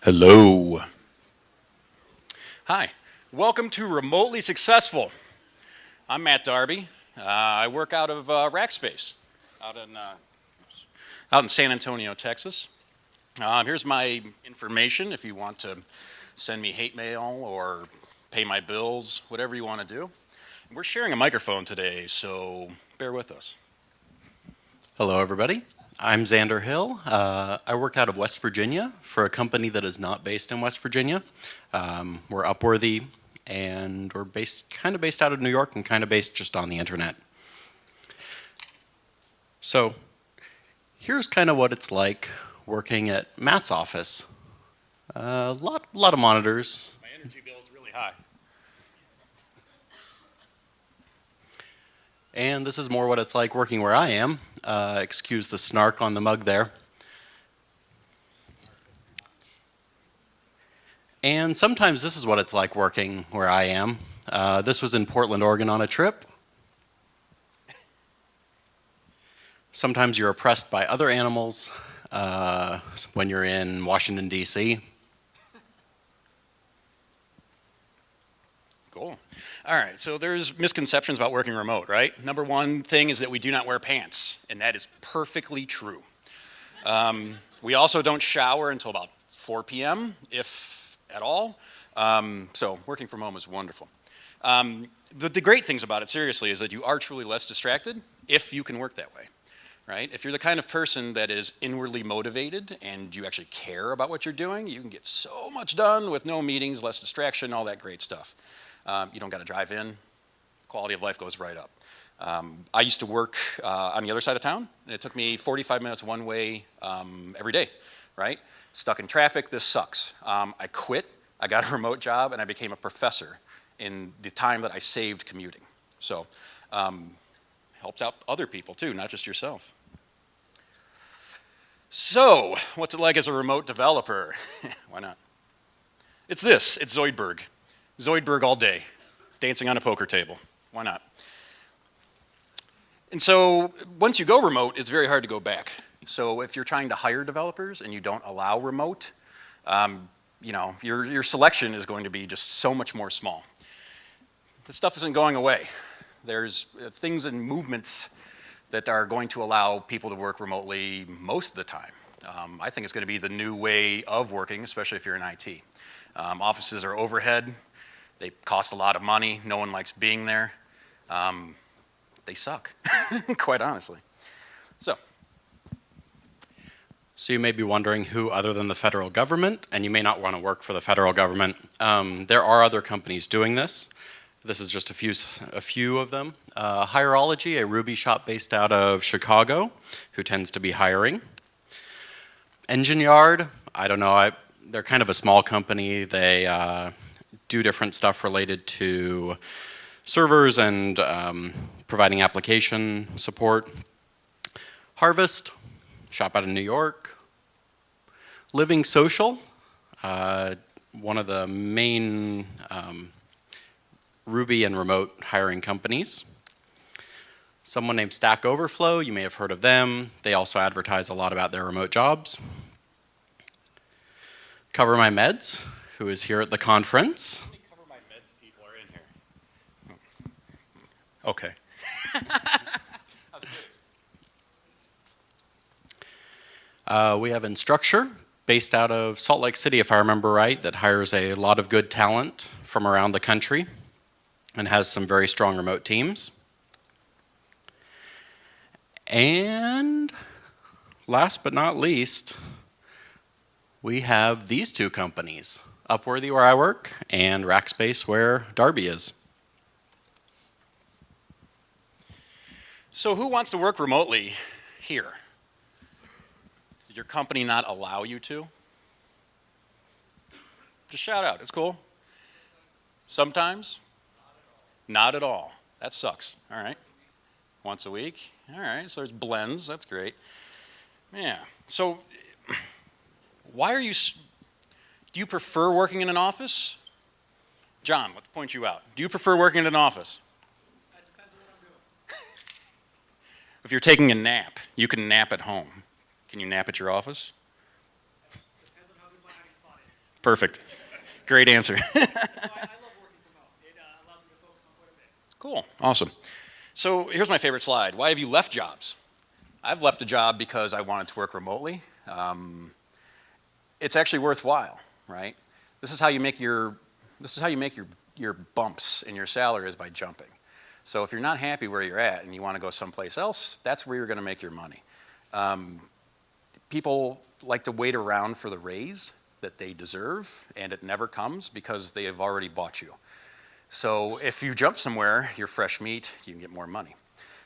Hello. Hi. Welcome to Remotely Successful. I'm Matt Darby. I work out of Rackspace out in San Antonio, Texas. Here's my information if you want to send me hate mail or pay my bills, whatever you want to do. We're sharing a microphone today, so bear with us. Hello, everybody. I'm Zander Hill. I work out of West Virginia for a company that is not based in West Virginia. We're Upworthy, and we're kind of based out of New York and kind of based just on the internet. So here's kind of what it's like working at Matt's office. A lot of monitors. My energy bill is really high. And this is more what it's like working where I am. Excuse the snark on the mug there. And sometimes this is what it's like working where I am. This was in Portland, Oregon on a trip. Sometimes you're oppressed by other animals when you're in Washington, D.C. Cool. All right, so there's misconceptions about working remote, right? Number one thing is that we do not wear pants, and that is perfectly true. We also don't shower until about 4 p.m., if at all. So working from home is wonderful. The great things about it, seriously, is that you are truly less distracted if you can work that way, right? If you're the kind of person that is inwardly motivated and you actually care about what you're doing, you can get so much done with no meetings, less distraction, all that great stuff. You don't got to drive in. Quality of life goes right up. I used to work on the other side of town, and it took me 45 minutes one way every day, right? Stuck in traffic, this sucks. I quit, I got a remote job, and I became a professor in the time that I saved commuting. So helps out other people too, not just yourself. So what's it like as a remote developer? Why not? It's Zoidberg. Zoidberg all day, dancing on a poker table. Why not? And so once you go remote, it's very hard to go back. So if you're trying to hire developers and you don't allow remote, your selection is going to be just so much more small. This stuff isn't going away. There's things and movements that are going to allow people to work remotely most of the time. I think it's going to be the new way of working, especially if you're in IT. Offices are overhead. They cost a lot of money. No one likes being there. They suck, quite honestly. So you may be wondering who other than the federal government, and you may not want to work for the federal government. There are other companies doing this. This is just a few of them. Hirology, a Ruby shop based out of Chicago, who tends to be hiring. Engine Yard, I don't know, they're kind of a small company. They do different stuff related to servers and providing application support. Harvest, shop out of New York. Living Social, one of the main Ruby and remote hiring companies. Someone named Stack Overflow, you may have heard of them. They also advertise a lot about their remote jobs. Cover My Meds, who is here at the conference. How many Cover My Meds people are in here? Okay. We have Instructure, based out of Salt Lake City, if I remember right, that hires a lot of good talent from around the country and has some very strong remote teams. And last but not least, we have these two companies, Upworthy, where I work, and Rackspace, where Darby is. So who wants to work remotely here? Did your company not allow you to? Just shout out, it's cool. Sometimes? Not at all. That sucks, all right. Once a week, all right, so there's blends, that's great. Yeah, so do you prefer working in an office? John, let's point you out. Do you prefer working in an office? That depends on what I'm doing. If you're taking a nap, you can nap at home. Can you nap at your office? Depends on how good my hiding spot is. Perfect. Great answer. No, I love working from home. It allows me to focus on quite a bit. Cool. Awesome. So here's my favorite slide. Why have you left jobs? I've left a job because I wanted to work remotely. It's actually worthwhile, right? This is how you make your your bumps in your salary is by jumping. So if you're not happy where you're at and you want to go someplace else, that's where you're going to make your money. People like to wait around for the raise that they deserve, and it never comes because they have already bought you. So if you jump somewhere, you're fresh meat, you can get more money.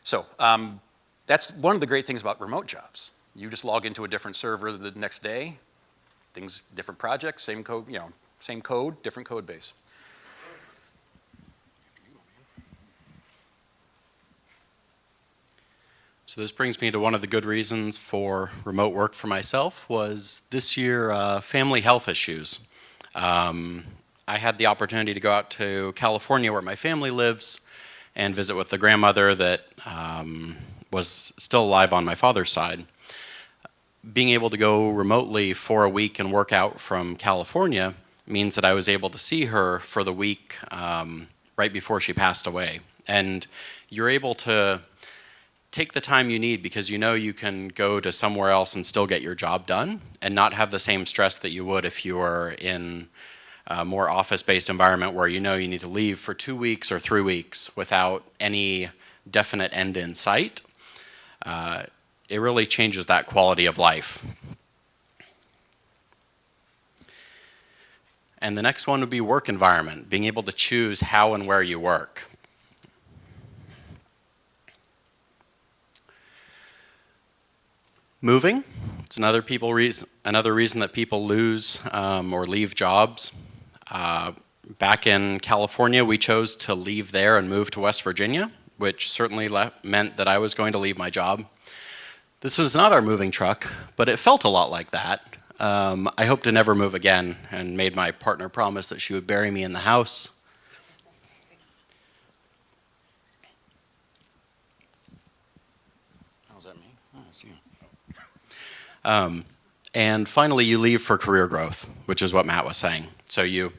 So that's one of the great things about remote jobs. You just log into a different server the next day, things, different projects, same code, same code, different code base. So this brings me to one of the good reasons for remote work for myself was this year family health issues. I had the opportunity to go out to California where my family lives and visit with the grandmother that was still alive on my father's side. Being able to go remotely for a week and work out from California means that I was able to see her for the week right before she passed away. And you're able to take the time you need because you know you can go to somewhere else and still get your job done and not have the same stress that you would if you were in a more office-based environment where you know you need to leave for 2 weeks or 3 weeks without any definite end in sight. It really changes that quality of life. And the next one would be work environment, being able to choose how and where you work. Moving, it's another reason that people lose or leave jobs. Back in California, we chose to leave there and move to West Virginia, which certainly meant that I was going to leave my job. This was not our moving truck, but it felt a lot like that. I hope to never move again and made my partner promise that she would bury me in the house. How's that me? Oh, it's you. And finally, you leave for career growth, which is what Matt was saying. So you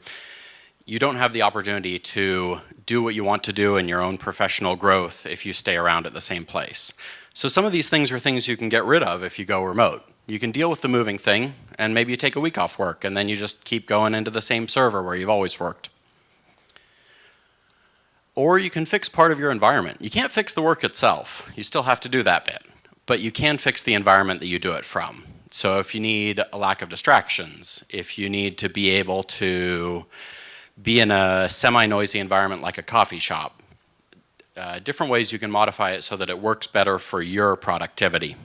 don't have the opportunity to do what you want to do in your own professional growth if you stay around at the same place. So some of these things are things you can get rid of if you go remote. You can deal with the moving thing, and maybe you take a week off work, and then you just keep going into the same server where you've always worked. Or you can fix part of your environment. You can't fix the work itself. You still have to do that bit. But you can fix the environment that you do it from. So if you need a lack of distractions, if you need to be able to be in a semi-noisy environment like a coffee shop, different ways you can modify it so that it works better for your productivity.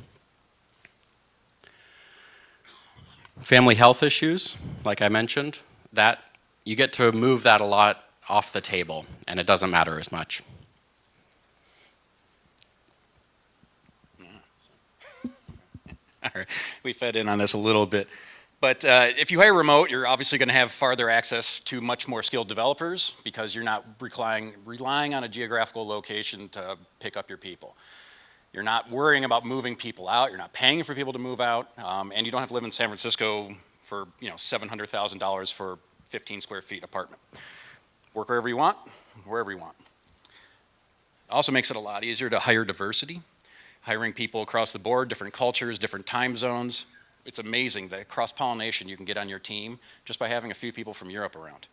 Family health issues, like I mentioned, that you get to move that a lot off the table, and it doesn't matter as much. All right, we fed in on this a little bit. But if you hire remote, you're obviously going to have farther access to much more skilled developers because you're not relying on a geographical location to pick up your people. You're not worrying about moving people out. You're not paying for people to move out, and you don't have to live in San Francisco for $700,000 for 15 square feet apartment. Work wherever you want, wherever you want. It also makes it a lot easier to hire diversity. Hiring people across the board, different cultures, different time zones. It's amazing the cross-pollination you can get on your team just by having a few people from Europe around.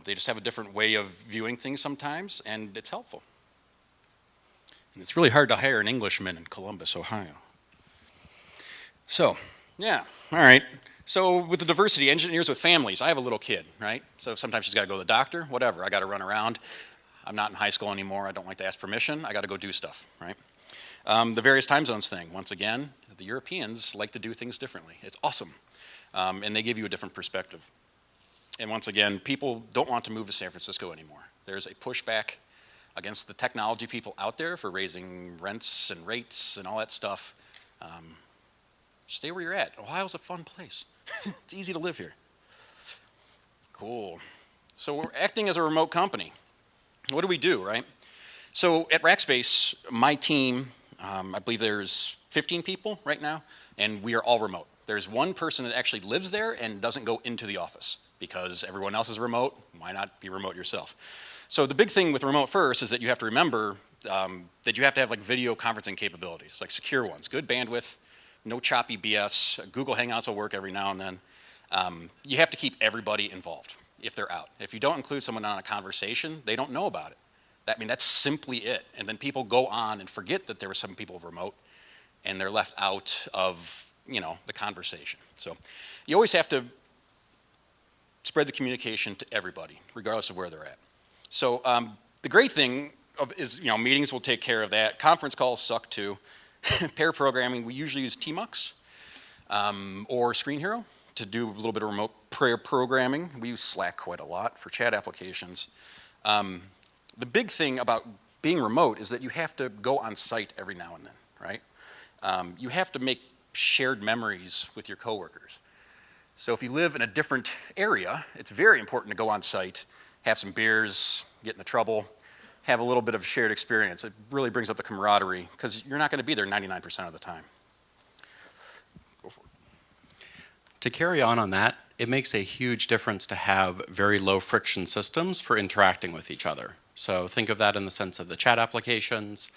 They just have a different way of viewing things sometimes, and it's helpful. And it's really hard to hire an Englishman in Columbus, Ohio. So, yeah, all right. So with the diversity, engineers with families, I have a little kid, right? So sometimes she's got to go to the doctor, whatever. I got to run around. I'm not in high school anymore. I don't like to ask permission. I got to go do stuff, right? The various time zones thing, once again, the Europeans like to do things differently. It's awesome, and they give you a different perspective. And once again, people don't want to move to San Francisco anymore. There's a pushback against the technology people out there for raising rents and rates and all that stuff. Stay where you're at. Ohio's a fun place. It's easy to live here. Cool. So we're acting as a remote company. What do we do, right? So at Rackspace, my team, I believe there's 15 people right now, and we are all remote. There's one person that actually lives there and doesn't go into the office because everyone else is remote. Why not be remote yourself? So the big thing with remote first is that you have to remember that you have to have like video conferencing capabilities, like secure ones, good bandwidth, no choppy BS. Google Hangouts will work every now and then. You have to keep everybody involved if they're out. If you don't include someone on a conversation, they don't know about it. That's simply it. And then people go on and forget that there were some people remote and they're left out of, the conversation. So you always have to spread the communication to everybody, regardless of where they're at. So the great thing is, meetings will take care of that. Conference calls suck too. Pair programming, we usually use Tmux or Screen Hero to do a little bit of remote pair programming. We use Slack quite a lot for chat applications. The big thing about being remote is that you have to go on site every now and then, right? You have to make shared memories with your coworkers. So if you live in a different area, it's very important to go on site, have some beers, get into trouble, have a little bit of shared experience. It really brings up the camaraderie because you're not going to be there 99% of the time. Go for it. To carry on that, it makes a huge difference to have very low friction systems for interacting with each other. So think of that in the sense of the chat applications.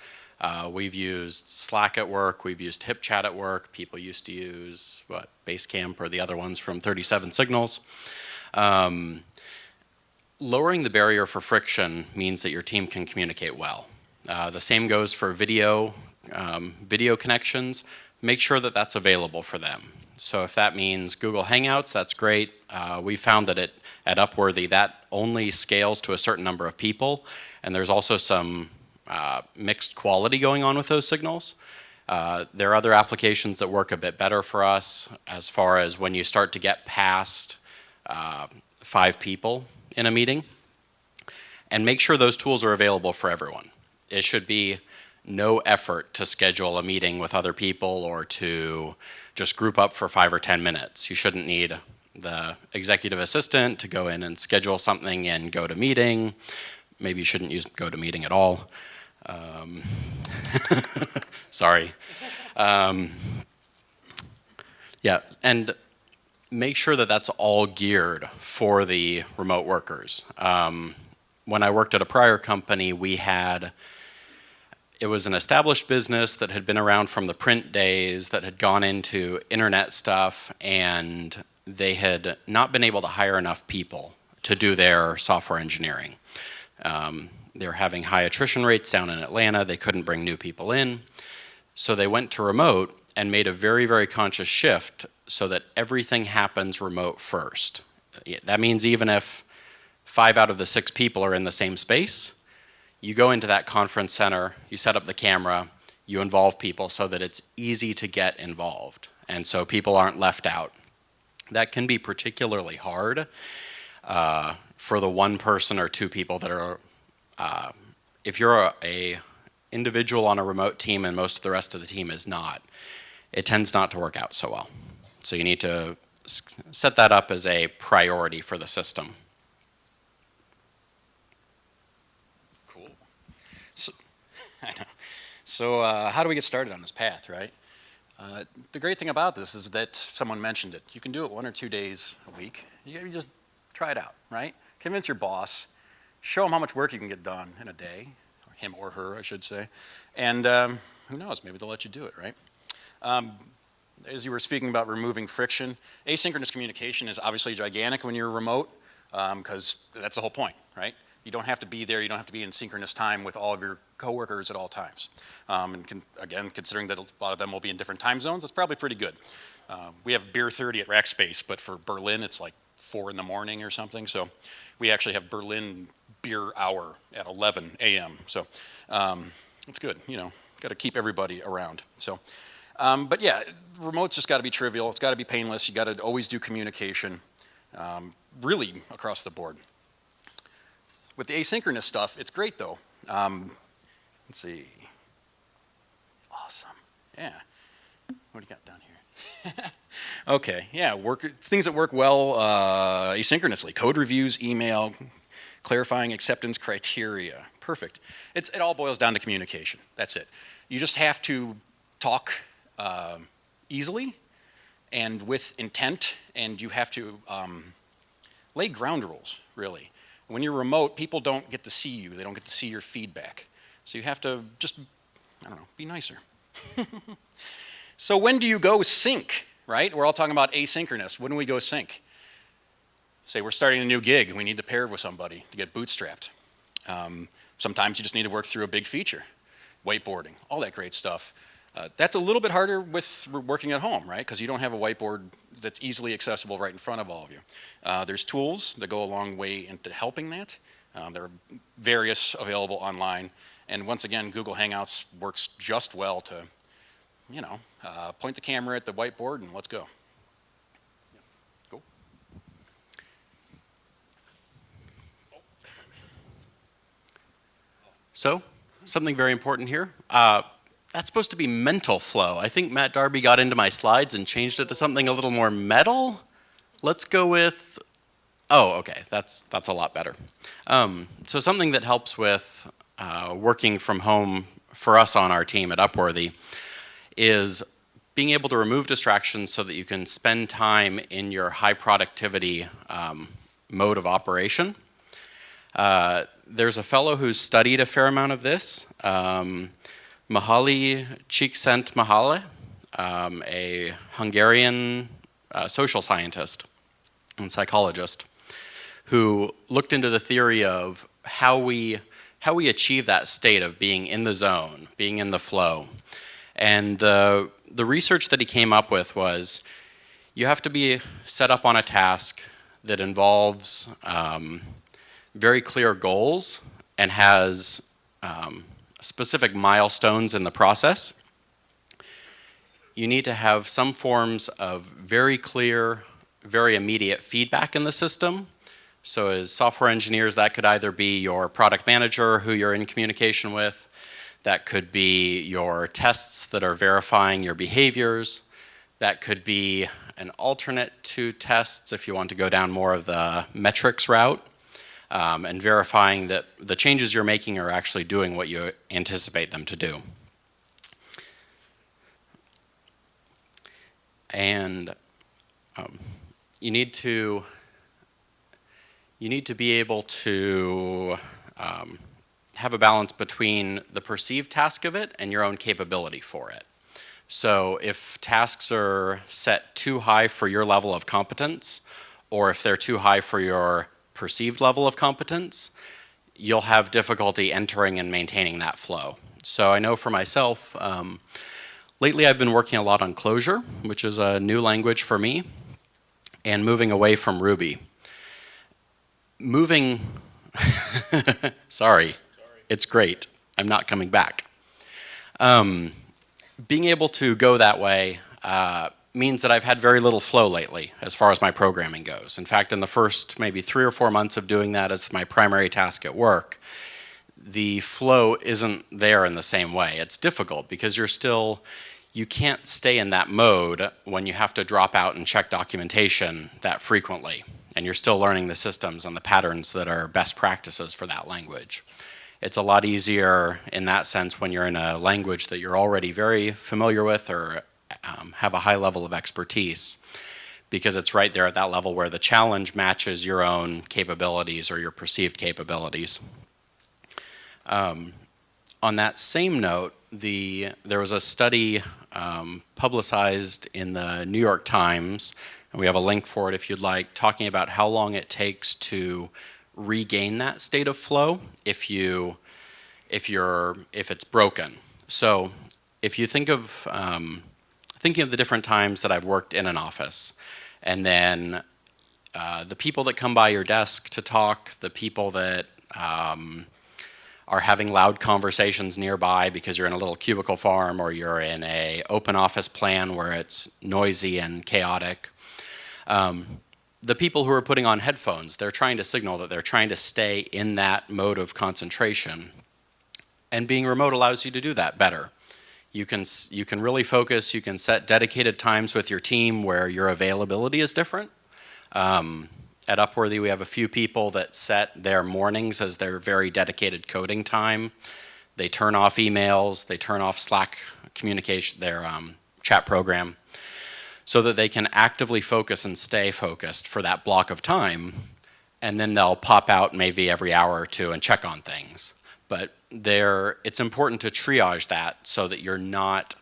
We've used Slack at work, we've used HipChat at work, people used to use, Basecamp or the other ones from 37 Signals. Lowering the barrier for friction means that your team can communicate well. The same goes for video connections. Make sure that that's available for them. So if that means Google Hangouts, that's great. We found that at Upworthy, that only scales to a certain number of people, and there's also some mixed quality going on with those signals. There are other applications that work a bit better for us as far as when you start to get past 5 people in a meeting, and make sure those tools are available for everyone. It should be no effort to schedule a meeting with other people or to just group up for 5 or 10 minutes. You shouldn't need the executive assistant to go in and schedule something in GoToMeeting. Maybe you shouldn't use GoToMeeting at all. Sorry. Yeah, and make sure that that's all geared for the remote workers. When I worked at a prior company, it was an established business that had been around from the print days, that had gone into internet stuff, and they had not been able to hire enough people to do their software engineering. They were having high attrition rates down in Atlanta. They couldn't bring new people in. So they went to remote and made a very, very conscious shift so that everything happens remote first. That means even if 5 out of the 6 people are in the same space, you go into that conference center, you set up the camera, you involve people so that it's easy to get involved. And so people aren't left out. That can be particularly hard for the 1 person or 2 people that are, if you're a individual on a remote team and most of the rest of the team is not, it tends not to work out so well. So you need to set that up as a priority for the system. Cool. So how do we get started on this path, right? The great thing about this is that someone mentioned it. You can do it 1 or 2 days a week. You just try it out, right? Convince your boss. Show him how much work you can get done in a day, or him or her, I should say. And who knows, maybe they'll let you do it, right? As you were speaking about removing friction, asynchronous communication is obviously gigantic when you're remote, because that's the whole point, right? You don't have to be there, you don't have to be in synchronous time with all of your coworkers at all times. Again, considering that a lot of them will be in different time zones, that's probably pretty good. We have Beer 30 at Rackspace, but for Berlin, it's like 4 in the morning or something. So we actually have Berlin beer hour at 11 a.m. So it's good, got to keep everybody around. So, but yeah, remote's just got to be trivial. It's got to be painless. You got to always do communication, really across the board. With the asynchronous stuff, it's great though. Let's see. Awesome. Yeah. What do you got down here? Okay. Yeah. Things that work well asynchronously. Code reviews, email, clarifying acceptance criteria. Perfect. It all boils down to communication. That's it. You just have to talk easily and with intent, and you have to lay ground rules, really. When you're remote, people don't get to see you. They don't get to see your feedback. So you have to just, I don't know, be nicer. So when do you go sync, right? We're all talking about asynchronous. When do we go sync? Say we're starting a new gig and we need to pair with somebody to get bootstrapped. Sometimes you just need to work through a big feature, whiteboarding, all that great stuff. That's a little bit harder with working at home, right? Because you don't have a whiteboard that's easily accessible right in front of all of you. There's tools that go a long way into helping that. There are various available online. And once again, Google Hangouts works just well to, point the camera at the whiteboard and let's go. Cool. So, something very important here. That's supposed to be mental flow. I think Matt Darby got into my slides and changed it to something a little more metal. Let's go with, okay, that's a lot better. So something that helps with working from home for us on our team at Upworthy is being able to remove distractions so that you can spend time in your high productivity mode of operation. There's a fellow who's studied a fair amount of this, Mihaly Csikszentmihalyi, a Hungarian social scientist and psychologist, who looked into the theory of how we achieve that state of being in the zone, being in the flow. And the research that he came up with was you have to be set up on a task that involves very clear goals and has specific milestones in the process. You need to have some forms of very clear, very immediate feedback in the system. So as software engineers, that could either be your product manager who you're in communication with, that could be your tests that are verifying your behaviors, that could be an alternate to tests if you want to go down more of the metrics route, and verifying that the changes you're making are actually doing what you anticipate them to do. And you need to be able to have a balance between the perceived task of it and your own capability for it. So if tasks are set too high for your level of competence, or if they're too high for your perceived level of competence, you'll have difficulty entering and maintaining that flow. So I know for myself, lately I've been working a lot on Clojure, which is a new language for me, and moving away from Ruby. Sorry, it's great. I'm not coming back. Being able to go that way means that I've had very little flow lately as far as my programming goes. In fact, in the first maybe 3 or 4 months of doing that as my primary task at work, the flow isn't there in the same way. It's difficult because you can't stay in that mode when you have to drop out and check documentation that frequently, and you're still learning the systems and the patterns that are best practices for that language. It's a lot easier in that sense when you're in a language that you're already very familiar with or have a high level of expertise, because it's right there at that level where the challenge matches your own capabilities or your perceived capabilities. On that same note, there was a study publicized in the New York Times, and we have a link for it if you'd like, talking about how long it takes to regain that state of flow if it's broken. So if you think of thinking of the different times that I've worked in an office, and then the people that come by your desk to talk, the people that are having loud conversations nearby because you're in a little cubicle farm or you're in a open office plan where it's noisy and chaotic. The people who are putting on headphones, they're trying to signal that they're trying to stay in that mode of concentration. And being remote allows you to do that better. You can really focus, you can set dedicated times with your team where your availability is different. At Upworthy, we have a few people that set their mornings as their very dedicated coding time. They turn off emails, they turn off Slack communication, their chat program. so that they can actively focus and stay focused for that block of time, and then they'll pop out maybe every hour or two and check on things. But it's important to triage that so that you're not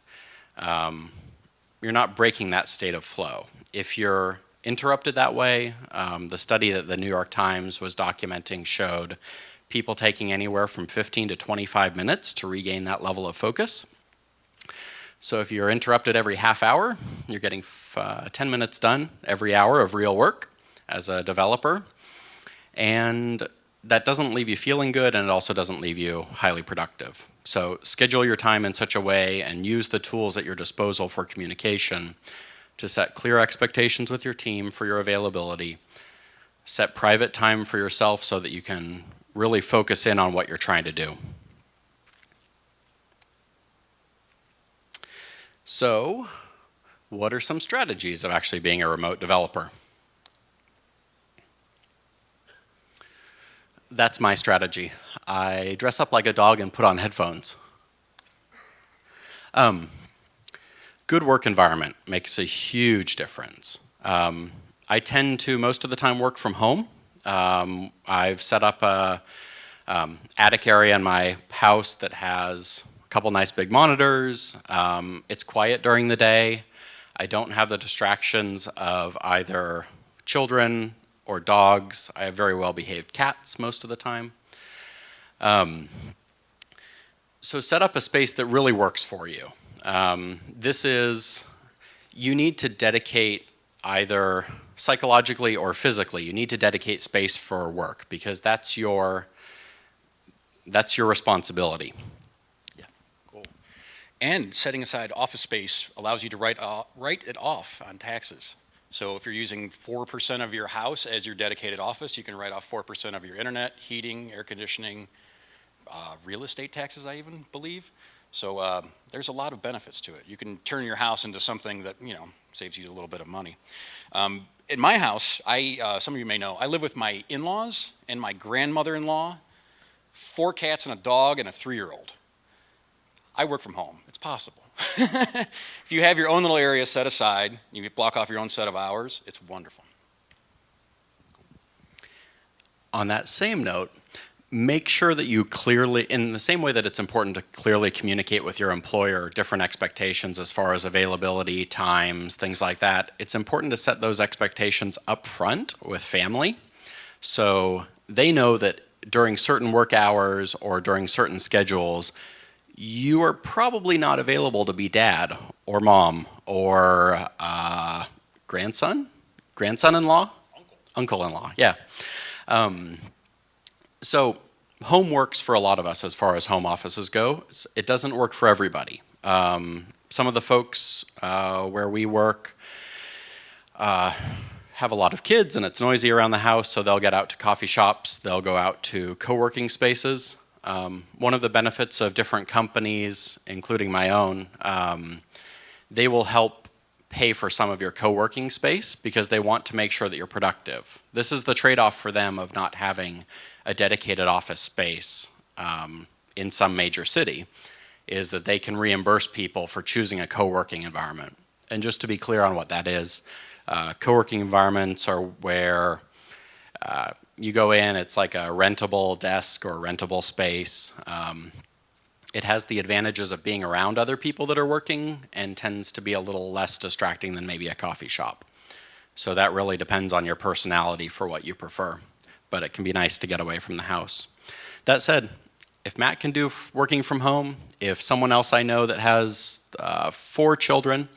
breaking that state of flow. If you're interrupted that way, the study that the New York Times was documenting showed people taking anywhere from 15 to 25 minutes to regain that level of focus. So if you're interrupted every half hour, you're getting 10 minutes done every hour of real work as a developer. And that doesn't leave you feeling good, and it also doesn't leave you highly productive. So schedule your time in such a way and use the tools at your disposal for communication to set clear expectations with your team for your availability. Set private time for yourself so that you can really focus in on what you're trying to do. So, what are some strategies of actually being a remote developer? That's my strategy. I dress up like a dog and put on headphones. Good work environment makes a huge difference. I tend to most of the time work from home. I've set up a attic area in my house that has a couple nice big monitors. It's quiet during the day. I don't have the distractions of either children or dogs. I have very well behaved cats most of the time. So set up a space that really works for you. You need to dedicate either psychologically or physically, you need to dedicate space for work because that's your responsibility. Yeah, cool. And setting aside office space allows you to write it off on taxes. So if you're using 4% of your house as your dedicated office, you can write off 4% of your internet, heating, air conditioning, real estate taxes, I even believe. So there's a lot of benefits to it. You can turn your house into something that, saves you a little bit of money. In my house, some of you may know, I live with my in-laws and my grandmother-in-law, 4 cats and a dog and a 3-year-old. I work from home. It's possible. If you have your own little area set aside, you block off your own set of hours, it's wonderful. On that same note, make sure that you clearly, in the same way that it's important to clearly communicate with your employer different expectations as far as availability, times, things like that, it's important to set those expectations up front with family so they know that during certain work hours or during certain schedules, you are probably not available to be dad or mom or grandson-in-law? Uncle-in-law, yeah. So home works for a lot of us as far as home offices go. It doesn't work for everybody. Some of the folks where we work have a lot of kids and it's noisy around the house, so they'll get out to coffee shops, they'll go out to co-working spaces. One of the benefits of different companies, including my own, they will help pay for some of your co-working space because they want to make sure that you're productive. This is the trade-off for them of not having a dedicated office space in some major city, is that they can reimburse people for choosing a co-working environment. And just to be clear on what that is, co-working environments are where you go in, it's like a rentable desk or rentable space. It has the advantages of being around other people that are working and tends to be a little less distracting than maybe a coffee shop. So that really depends on your personality for what you prefer, but it can be nice to get away from the house. That said, if Matt can do working from home, if someone else I know that has 4 children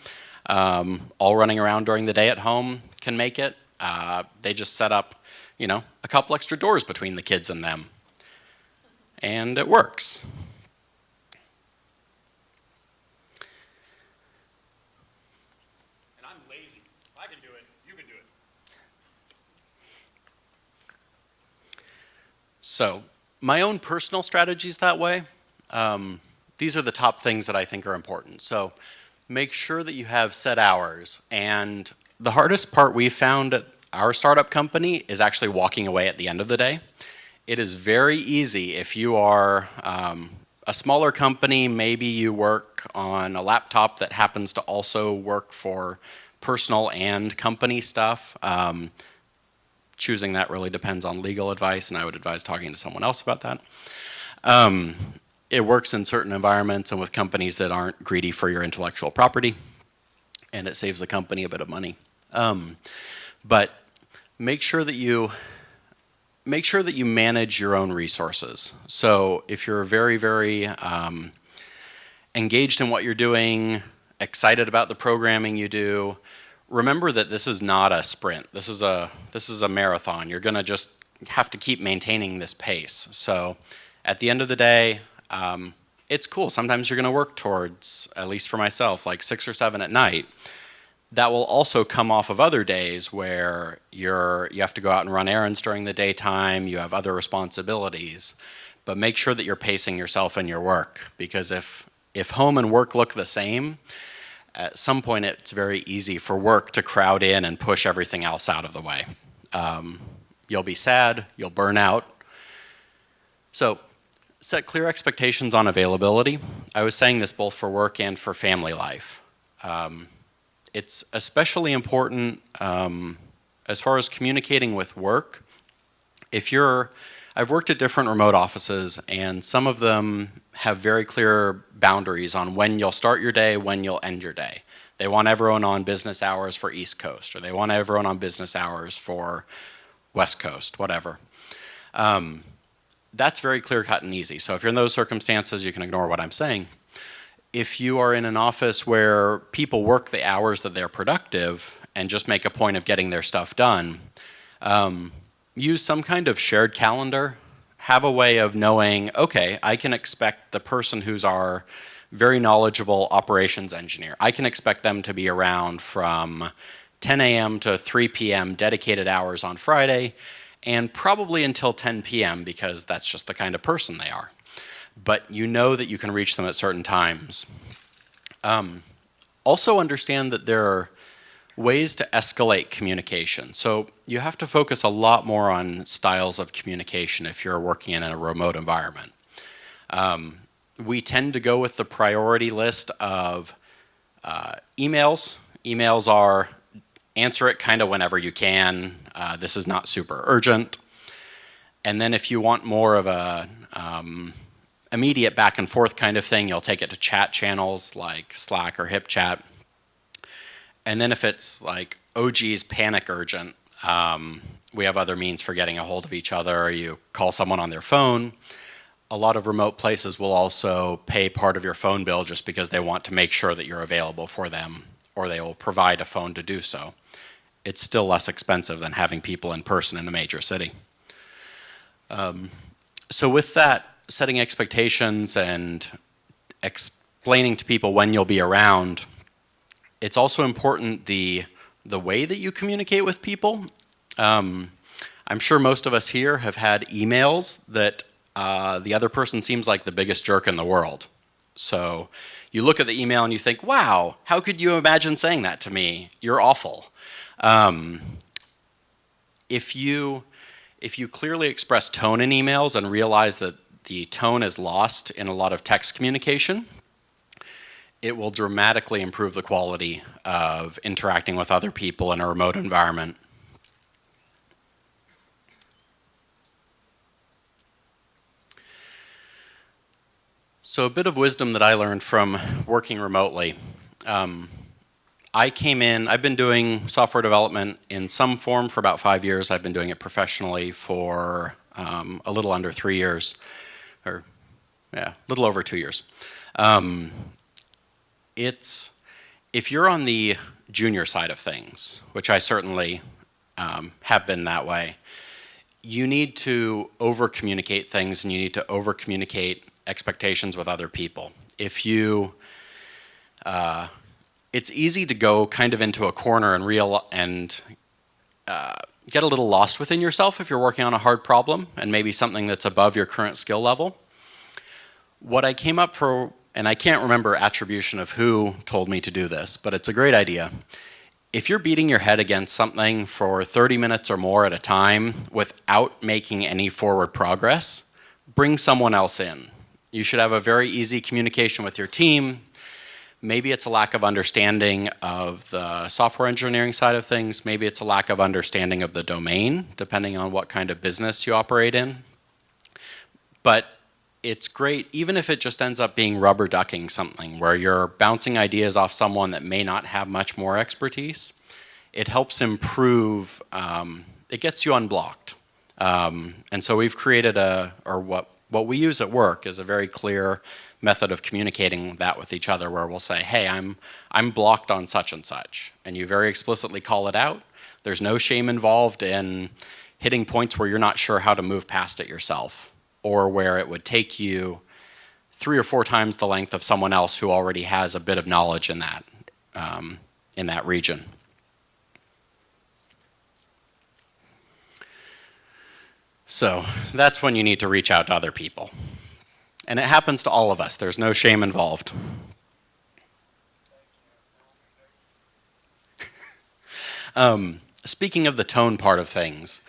all running around during the day at home can make it, they just set up, a couple extra doors between the kids and them. And it works. And I'm lazy. If I can do it, you can do it. So, my own personal strategies that way, these are the top things that I think are important. So, make sure that you have set hours. And the hardest part we found at our startup company is actually walking away at the end of the day. It is very easy if you are a smaller company, maybe you work on a laptop that happens to also work for personal and company stuff. Choosing that really depends on legal advice, and I would advise talking to someone else about that. It works in certain environments and with companies that aren't greedy for your intellectual property, and it saves the company a bit of money. But make sure that you manage your own resources. So if you're very, very engaged in what you're doing, excited about the programming you do, remember that this is not a sprint. This is a marathon. You're going to just have to keep maintaining this pace. So at the end of the day, it's cool. Sometimes you're going to work towards, at least for myself, like 6 or 7 at night. That will also come off of other days where you have to go out and run errands during the daytime, you have other responsibilities. But make sure that you're pacing yourself in your work, because if home and work look the same, at some point it's very easy for work to crowd in and push everything else out of the way. You'll be sad, you'll burn out. So set clear expectations on availability. I was saying this both for work and for family life. It's especially important as far as communicating with work. I've worked at different remote offices, and some of them have very clear boundaries on when you'll start your day, when you'll end your day. They want everyone on business hours for East Coast, or they want everyone on business hours for West Coast, whatever. That's very clear-cut and easy. So if you're in those circumstances, you can ignore what I'm saying. If you are in an office where people work the hours that they're productive and just make a point of getting their stuff done, use some kind of shared calendar. Have a way of knowing, okay, I can expect the person who's our very knowledgeable operations engineer, I can expect them to be around from 10 a.m. to 3 p.m. dedicated hours on Friday, and probably until 10 p.m. because that's just the kind of person they are. But you know that you can reach them at certain times. Also understand that there are ways to escalate communication. So you have to focus a lot more on styles of communication if you're working in a remote environment. We tend to go with the priority list of emails. Emails are answer it kind of whenever you can. This is not super urgent. And then if you want more of a immediate back and forth kind of thing, you'll take it to chat channels like Slack or HipChat. And then if it's like, oh geez, panic urgent, we have other means for getting a hold of each other. You call someone on their phone. A lot of remote places will also pay part of your phone bill just because they want to make sure that you're available for them, or they will provide a phone to do so. It's still less expensive than having people in person in a major city. So with that, setting expectations and explaining to people when you'll be around, it's also important the way that you communicate with people. I'm sure most of us here have had emails that the other person seems like the biggest jerk in the world. So you look at the email and you think, wow, how could you imagine saying that to me? You're awful. If you clearly express tone in emails and realize that the tone is lost in a lot of text communication, it will dramatically improve the quality of interacting with other people in a remote environment. So a bit of wisdom that I learned from working remotely. I've been doing software development in some form for about 5 years. I've been doing it professionally for a little under 3 years, or yeah, a little over 2 years. If you're on the junior side of things, which I certainly have been that way, you need to over-communicate things, and you need to over-communicate expectations with other people. It's easy to go kind of into a corner and get a little lost within yourself if you're working on a hard problem and maybe something that's above your current skill level. What I came up for, and I can't remember attribution of who told me to do this, but it's a great idea. If you're beating your head against something for 30 minutes or more at a time without making any forward progress, bring someone else in. You should have a very easy communication with your team. Maybe it's a lack of understanding of the software engineering side of things. Maybe it's a lack of understanding of the domain, depending on what kind of business you operate in. But it's great, even if it just ends up being rubber ducking something, where you're bouncing ideas off someone that may not have much more expertise. It helps improve, it gets you unblocked. And so we've created what we use at work is a very clear method of communicating that with each other, where we'll say, hey, I'm blocked on such and such. And you very explicitly call it out. There's no shame involved in hitting points where you're not sure how to move past it yourself, or where it would take you 3 or 4 times the length of someone else who already has a bit of knowledge in that region. So that's when you need to reach out to other people. And it happens to all of us. There's no shame involved. Speaking of the tone part of things,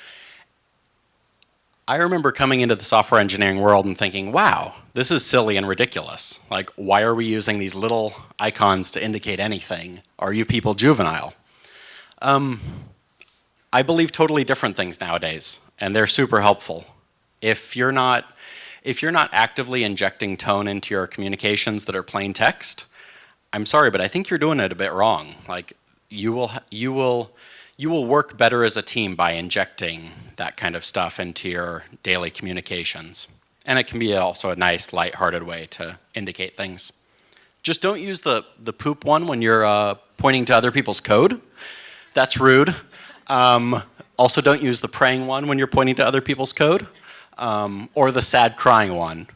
I remember coming into the software engineering world and thinking, wow, this is silly and ridiculous. Like, why are we using these little icons to indicate anything? Are you people juvenile? I believe totally different things nowadays, and they're super helpful. If you're not actively injecting tone into your communications that are plain text, I'm sorry, but I think you're doing it a bit wrong. Like, you will work better as a team by injecting that kind of stuff into your daily communications. And it can be also a nice, lighthearted way to indicate things. Just don't use the poop one when you're pointing to other people's code. That's rude. Also, don't use the praying one when you're pointing to other people's code, or the sad crying one.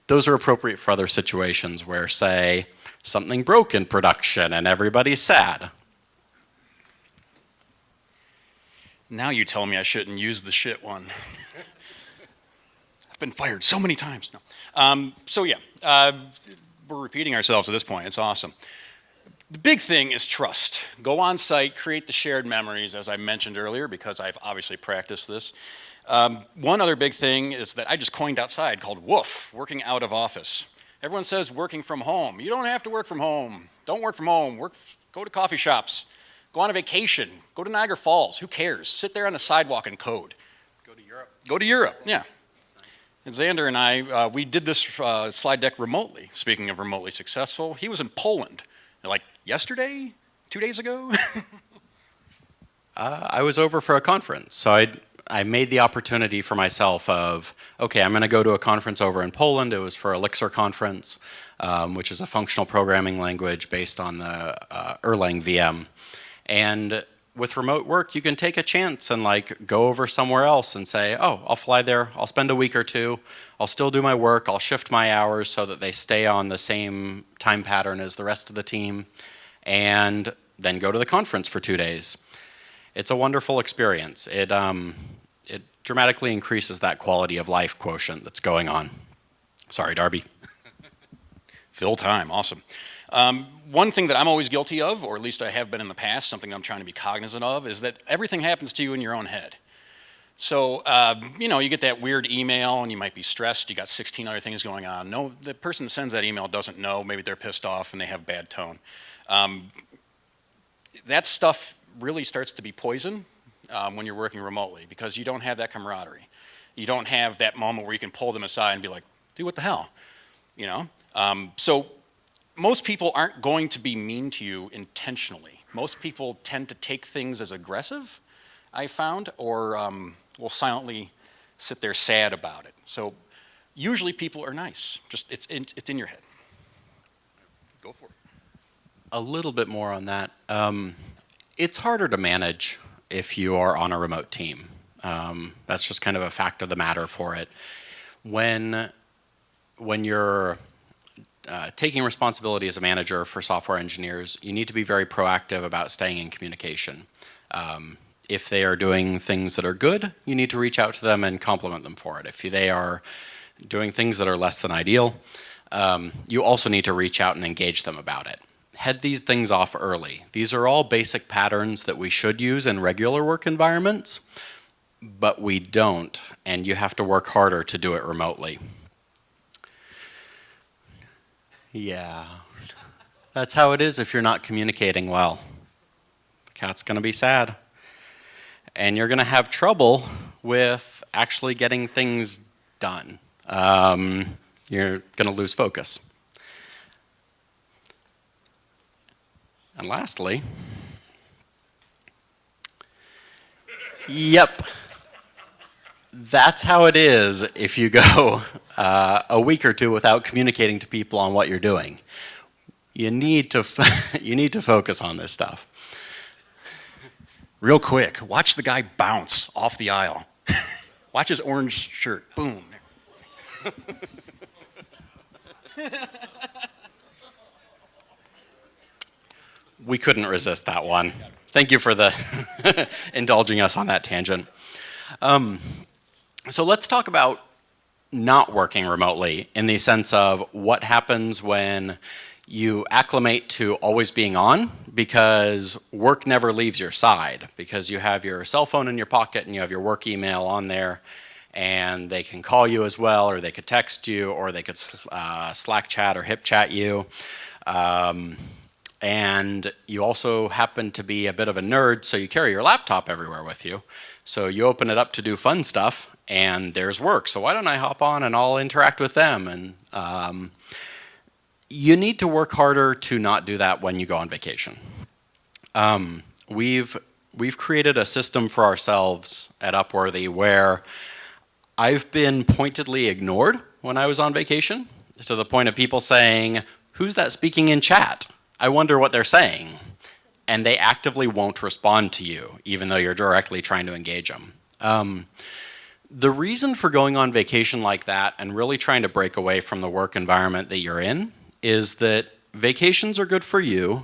Those are appropriate for other situations where, say, something broke in production and everybody's sad. Now you tell me I shouldn't use the shit one. I've been fired so many times. No. We're repeating ourselves at this point. It's awesome. The big thing is trust. Go on site, create the shared memories, as I mentioned earlier, because I've obviously practiced this. One other big thing is that I just coined outside called WOOF, working out of office. Everyone says working from home. You don't have to work from home. Don't work from home. Go to coffee shops. Go on a vacation. Go to Niagara Falls. Who cares? Sit there on the sidewalk and code. Go to Europe. Go to Europe, yeah. And Zander and I, we did this slide deck remotely. Speaking of remotely successful, he was in Poland. Like yesterday? 2 days ago? I was over for a conference, so I made the opportunity for myself of, okay, I'm going to go to a conference over in Poland. It was for Elixir conference, which is a functional programming language based on the Erlang VM. And with remote work, you can take a chance and like go over somewhere else and say, oh, I'll fly there, I'll spend a week or two, I'll still do my work, I'll shift my hours so that they stay on the same time pattern as the rest of the team, and then go to the conference for 2 days. It's a wonderful experience. It dramatically increases that quality of life quotient that's going on. Sorry, Darby. Fill time, awesome. One thing that I'm always guilty of, or at least I have been in the past, something I'm trying to be cognizant of, is that everything happens to you in your own head. So, you get that weird email and you might be stressed, you got 16 other things going on. No, the person that sends that email doesn't know, maybe they're pissed off and they have bad tone. That stuff really starts to be poison when you're working remotely, because you don't have that camaraderie. You don't have that moment where you can pull them aside and be like, dude, what the hell? So most people aren't going to be mean to you intentionally. Most people tend to take things as aggressive, I found, or will silently sit there sad about it. So usually people are nice. Just it's in your head. Go for it. A little bit more on that. It's harder to manage if you are on a remote team. That's just kind of a fact of the matter for it. When you're taking responsibility as a manager for software engineers, you need to be very proactive about staying in communication. If they are doing things that are good, you need to reach out to them and compliment them for it. If they are doing things that are less than ideal, you also need to reach out and engage them about it. Head these things off early. These are all basic patterns that we should use in regular work environments, but we don't, and you have to work harder to do it remotely. Yeah. That's how it is if you're not communicating well. The cat's going to be sad. And you're going to have trouble with actually getting things done. You're going to lose focus. And lastly, yep, that's how it is if you go a week or two without communicating to people on what you're doing. You need to focus on this stuff. Real quick, watch the guy bounce off the aisle. Watch his orange shirt. Boom. We couldn't resist that one. Thank you for the indulging us on that tangent. So let's talk about not working remotely in the sense of what happens when you acclimate to always being on because work never leaves your side, because you have your cell phone in your pocket and you have your work email on there, and they can call you as well, or they could text you, or they could Slack chat or hip chat you. And you also happen to be a bit of a nerd, so you carry your laptop everywhere with you. So you open it up to do fun stuff, and there's work. So why don't I hop on and I'll interact with them? And you need to work harder to not do that when you go on vacation. We've created a system for ourselves at Upworthy where I've been pointedly ignored when I was on vacation, to the point of people saying, "Who's that speaking in chat? I wonder what they're saying." And they actively won't respond to you, even though you're directly trying to engage them. The reason for going on vacation like that and really trying to break away from the work environment that you're in is that vacations are good for you,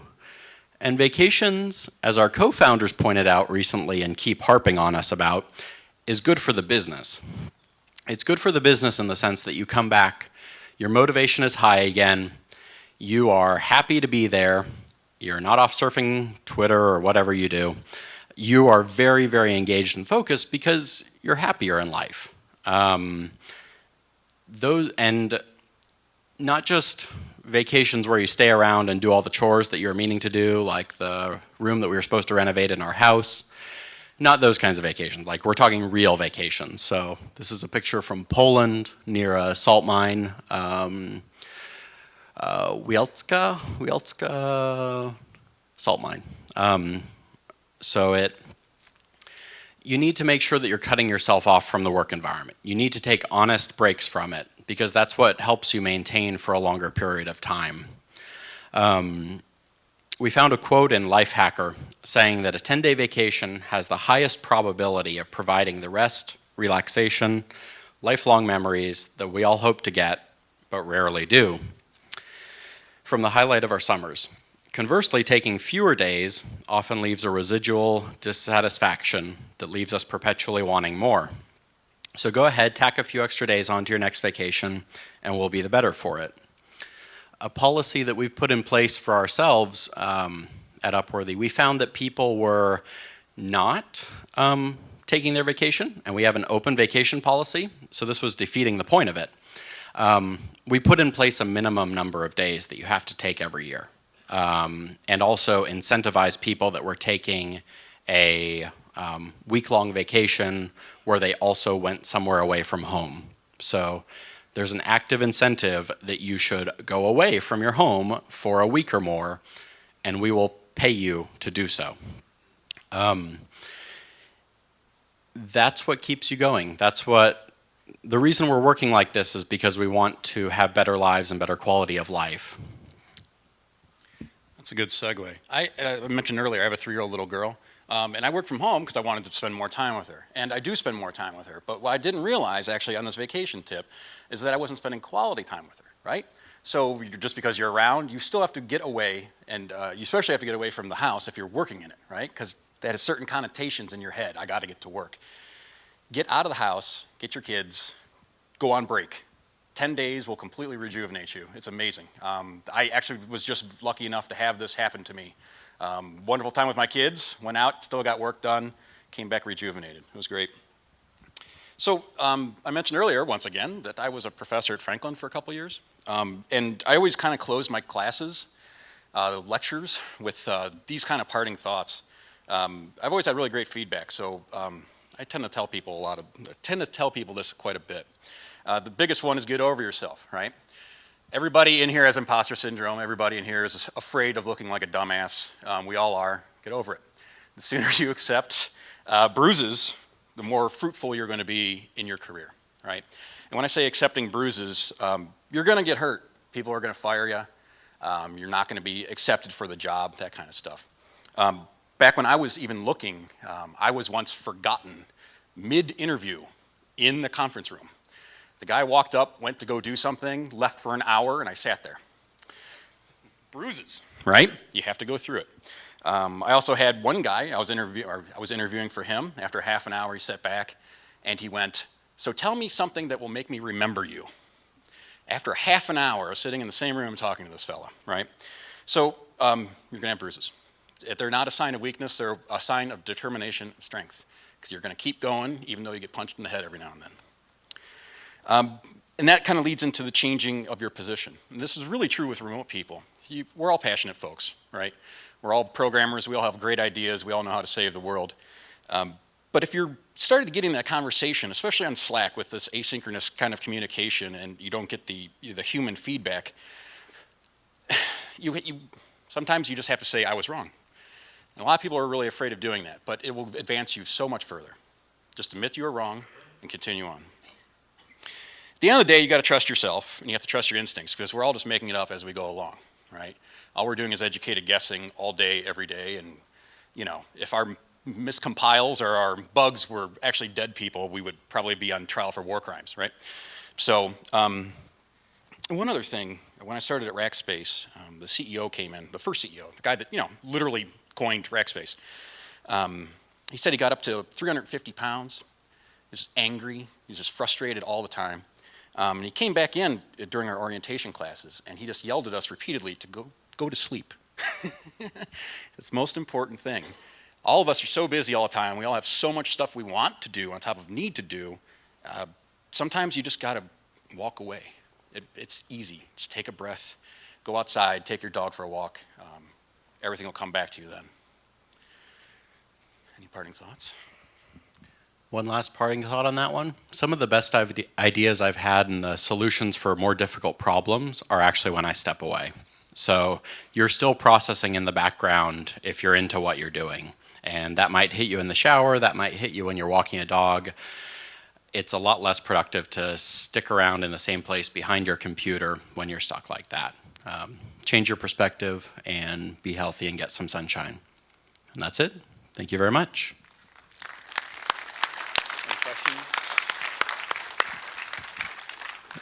and vacations, as our co-founders pointed out recently and keep harping on us about, is good for the business. It's good for the business in the sense that you come back, your motivation is high again, you are happy to be there, you're not off surfing Twitter or whatever you do. You are very, very engaged and focused because you're happier in life. Those, and not just vacations where you stay around and do all the chores that you're meaning to do, like the room that we were supposed to renovate in our house. Not those kinds of vacations. Like, we're talking real vacations. So this is a picture from Poland near a salt mine. Wielczka salt mine. You need to make sure that you're cutting yourself off from the work environment. You need to take honest breaks from it, because that's what helps you maintain for a longer period of time. We found a quote in Lifehacker saying that a 10-day vacation has the highest probability of providing the rest, relaxation, lifelong memories that we all hope to get, but rarely do, from the highlight of our summers. Conversely, taking fewer days often leaves a residual dissatisfaction that leaves us perpetually wanting more. So go ahead, tack a few extra days onto your next vacation, and we'll be the better for it. A policy that we've put in place for ourselves at Upworthy, we found that people were not taking their vacation, and we have an open vacation policy, so this was defeating the point of it. We put in place a minimum number of days that you have to take every year, and also incentivize people that were taking a week-long vacation where they also went somewhere away from home. So there's an active incentive that you should go away from your home for a week or more, and we will pay you to do so. That's what keeps you going. The reason we're working like this is because we want to have better lives and better quality of life. That's a good segue. I mentioned earlier, I have a 3-year-old little girl, and I work from home because I wanted to spend more time with her. And I do spend more time with her. But what I didn't realize, actually, on this vacation tip, is that I wasn't spending quality time with her, right? So just because you're around, you still have to get away, and you especially have to get away from the house if you're working in it, right? Because that has certain connotations in your head. I got to get to work. Get out of the house, get your kids, go on break. 10 days will completely rejuvenate you. It's amazing. I actually was just lucky enough to have this happen to me. Wonderful time with my kids, went out, still got work done, came back rejuvenated. It was great. So I mentioned earlier, once again, that I was a professor at Franklin for a couple years. And I always kind of closed my classes lectures with these kind of parting thoughts. I've always had really great feedback, so I tend to tell people this quite a bit. The biggest one is get over yourself, right? Everybody in here has imposter syndrome. Everybody in here is afraid of looking like a dumbass. We all are. Get over it. The sooner you accept bruises, the more fruitful you're going to be in your career, right? And when I say accepting bruises, you're going to get hurt. People are going to fire you. You're not going to be accepted for the job, that kind of stuff. Back when I was even looking, I was once forgotten mid-interview in the conference room. The guy walked up, went to go do something, left for an hour, and I sat there. Bruises, right? You have to go through it. I also had one guy, I was interviewing for him. After half an hour, he sat back, and he went, "So tell me something that will make me remember you." After half an hour, I was sitting in the same room talking to this fella, right? So you're gonna have bruises. They're not a sign of weakness, they're a sign of determination and strength, because you're gonna keep going even though you get punched in the head every now and then. And that kind of leads into the changing of your position. And this is really true with remote people. We're all passionate folks, right? We're all programmers, we all have great ideas, we all know how to save the world. But if you're started getting that conversation, especially on Slack with this asynchronous kind of communication, and you don't get the human feedback, sometimes you just have to say, "I was wrong." And a lot of people are really afraid of doing that, but it will advance you so much further. Just admit you were wrong and continue on. At the end of the day, you got to trust yourself, and you have to trust your instincts, because we're all just making it up as we go along, right? All we're doing is educated guessing all day, every day, and if our miscompiles or our bugs were actually dead people, we would probably be on trial for war crimes, right? So, one other thing, when I started at Rackspace, the CEO came in, the first CEO, the guy that literally coined Rackspace. He said he got up to 350 pounds. He was angry. He was just frustrated all the time. And he came back in during our orientation classes, and he just yelled at us repeatedly to go to sleep. It's the most important thing. All of us are so busy all the time. We all have so much stuff we want to do on top of need to do. Sometimes you just got to walk away. It's easy. Just take a breath, go outside, take your dog for a walk. Everything will come back to you then. Any parting thoughts? One last parting thought on that one. Some of the best ideas I've had and the solutions for more difficult problems are actually when I step away. So you're still processing in the background if you're into what you're doing. And that might hit you in the shower, that might hit you when you're walking a dog. It's a lot less productive to stick around in the same place behind your computer when you're stuck like that. Change your perspective and be healthy and get some sunshine. And that's it. Thank you very much.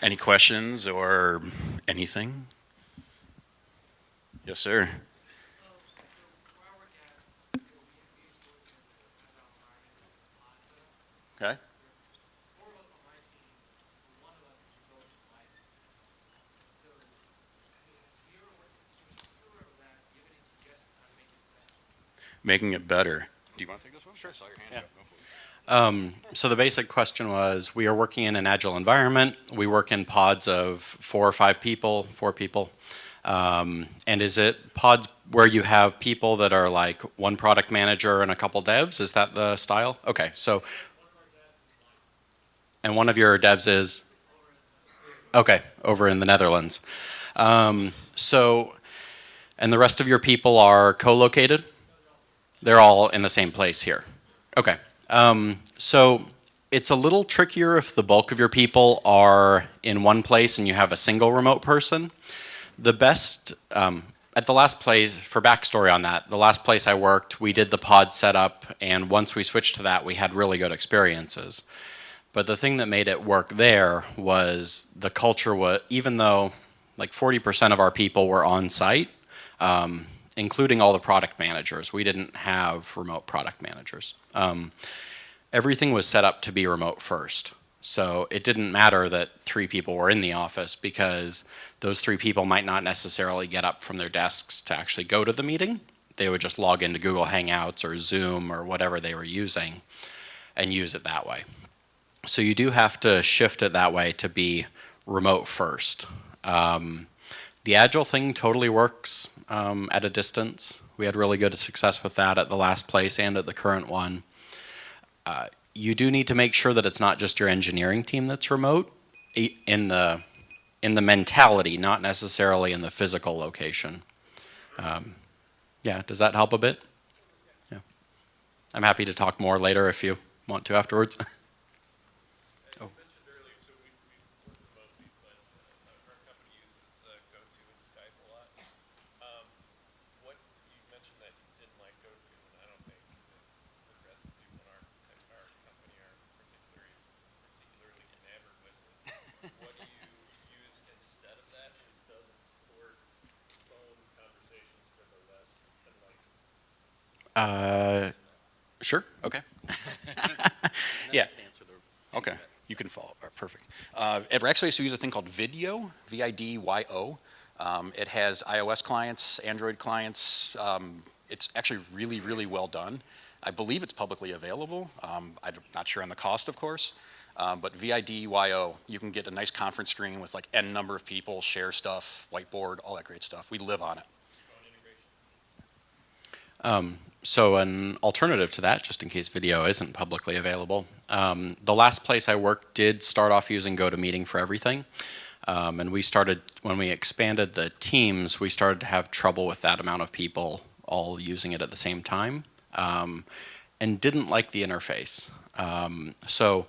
Any questions or anything? Yes, sir. Okay. Making it better. Do you want to take this one? Sure. Saw your hand. Yeah. So the basic question was, we are working in an agile environment. We work in pods of 4 or 5 people, 4 people. And is it pods where you have people that are like one product manager and a couple devs? Is that the style? Okay, so. And one of your devs is? Okay, over in the Netherlands. And the rest of your people are co-located? They're all in the same place here. Okay. So it's a little trickier if the bulk of your people are in one place and you have a single remote person. The best, at the last place, for backstory on that, the last place I worked, we did the pod setup, and once we switched to that, we had really good experiences. But the thing that made it work there was the culture was, even though like 40% of our people were on site, including all the product managers, we didn't have remote product managers. Everything was set up to be remote first. So it didn't matter that 3 people were in the office, because those 3 people might not necessarily get up from their desks to actually go to the meeting. They would just log into Google Hangouts or Zoom or whatever they were using and use it that way. So you do have to shift it that way to be remote first. The Agile thing totally works. at a distance. We had really good success with that at the last place and at the current one. You do need to make sure that it's not just your engineering team that's remote in the mentality, not necessarily in the physical location. Yeah, does that help a bit? Yeah. I'm happy to talk more later if you want to afterwards. As you mentioned earlier, so we work remotely, but our company uses GoTo and Skype a lot. What you mentioned that you didn't like GoTo, and I don't think the rest of people in our company are particularly enamored with it. What do you use instead of that? It doesn't support phone conversations for the less enlightened. Sure. Okay. Yeah. Okay, you can follow. Perfect. At Rackspace, we use a thing called Vidyo, V-I-D-Y-O. It has iOS clients, Android clients. It's actually really, really well done. I believe it's publicly available. I'm not sure on the cost, of course. But VIDYO, you can get a nice conference screen with like N number of people, share stuff, whiteboard, all that great stuff. We live on it. So an alternative to that, just in case video isn't publicly available, the last place I worked did start off using GoToMeeting for everything. And we started, when we expanded the teams, we started to have trouble with that amount of people all using it at the same time, and didn't like the interface. So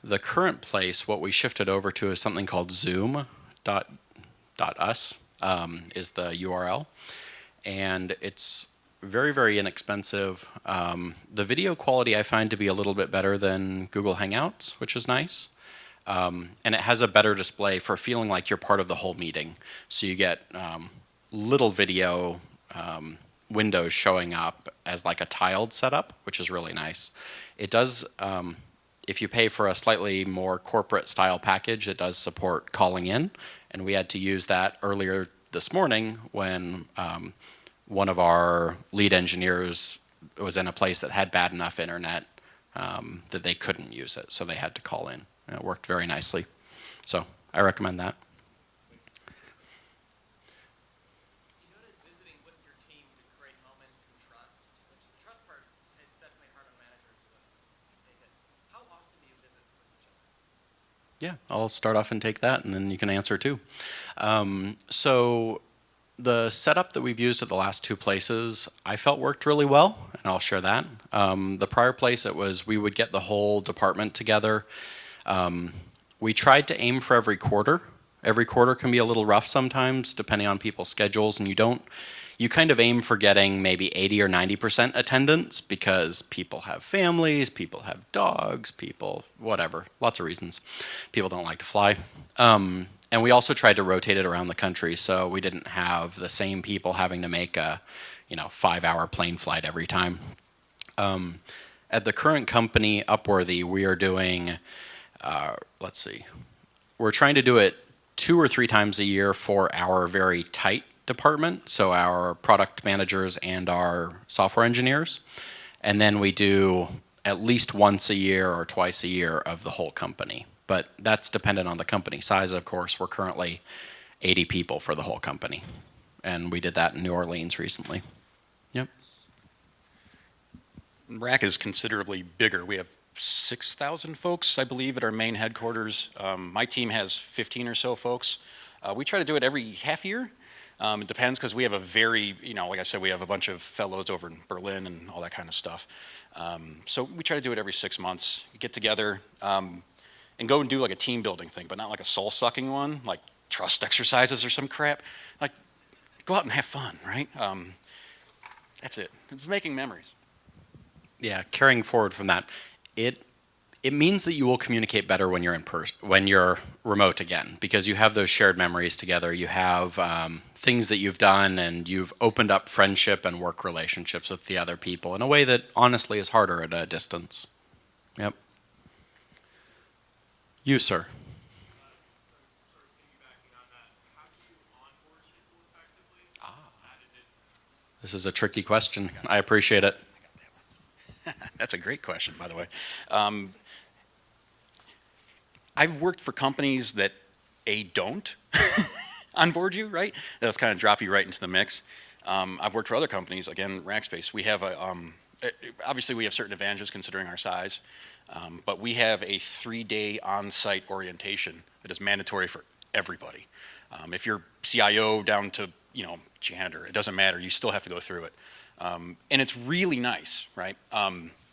the current place, what we shifted over to is something called Zoom.us, is the URL. And it's very, very inexpensive. The video quality I find to be a little bit better than Google Hangouts, which is nice. And it has a better display for feeling like you're part of the whole meeting. So you get little video windows showing up as like a tiled setup, which is really nice. It does, if you pay for a slightly more corporate style package, it does support calling in. And we had to use that earlier this morning when one of our lead engineers was in a place that had bad enough internet that they couldn't use it, so they had to call in. And it worked very nicely. So I recommend that. You noted visiting with your team to create moments and trust, which the trust part is definitely hard on managers to take it. How often do you visit with each other? Yeah, I'll start off and take that, and then you can answer too. So the setup that we've used at the last two places, I felt worked really well, and I'll share that. The prior place, it was we would get the whole department together. We tried to aim for every quarter. Every quarter can be a little rough sometimes, depending on people's schedules, and you kind of aim for getting maybe 80 or 90% attendance because people have families, people have dogs, people, whatever, lots of reasons. People don't like to fly. And we also tried to rotate it around the country, so we didn't have the same people having to make a 5-hour plane flight every time. At the current company, Upworthy, we are doing, we're trying to do it 2 or 3 times a year for our very tight department, so our product managers and our software engineers. And then we do at least once a year or twice a year of the whole company. But that's dependent on the company size, of course. We're currently 80 people for the whole company. And we did that in New Orleans recently. Yep. RAC is considerably bigger. We have 6,000 folks, I believe, at our main headquarters. My team has 15 or so folks. We try to do it every half year. It depends because we have a very, like I said, we have a bunch of fellows over in Berlin and all that kind of stuff. So we try to do it every 6 months. We get together and go and do like a team building thing, but not like a soul sucking one, like trust exercises or some crap. Like go out and have fun, right? That's it. It's making memories. Yeah, carrying forward from that, it means that you will communicate better when you're in person, when you're remote again, because you have those shared memories together. You have things that you've done, and you've opened up friendship and work relationships with the other people in a way that honestly is harder at a distance. Yep. You, sir. Sort of piggybacking on that, how do you onboard people effectively at a distance? This is a tricky question. I appreciate it. That's a great question, by the way. I've worked for companies that don't onboard you, right? They'll kind of drop you right into the mix. I've worked for other companies, again, Rackspace. We have obviously we have certain advantages considering our size, but we have a 3-day on-site orientation that is mandatory for everybody. If you're CIO down to, janitor, it doesn't matter, you still have to go through it. And it's really nice, right?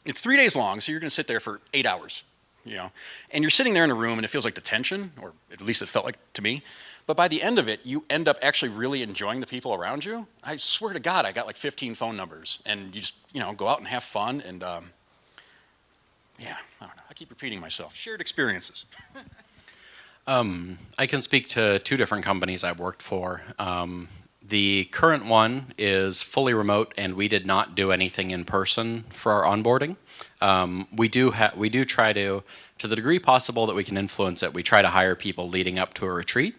It's 3 days long, so you're gonna sit there for 8 hours, and you're sitting there in a room and it feels like detention, or at least it felt like to me. But by the end of it, you end up actually really enjoying the people around you. I swear to God, I got like 15 phone numbers, and you just, go out and have fun. And yeah, I don't know. I keep repeating myself. Shared experiences. I can speak to 2 different companies I've worked for. The current one is fully remote, and we did not do anything in person for our onboarding. We do try to the degree possible that we can influence it, we try to hire people leading up to a retreat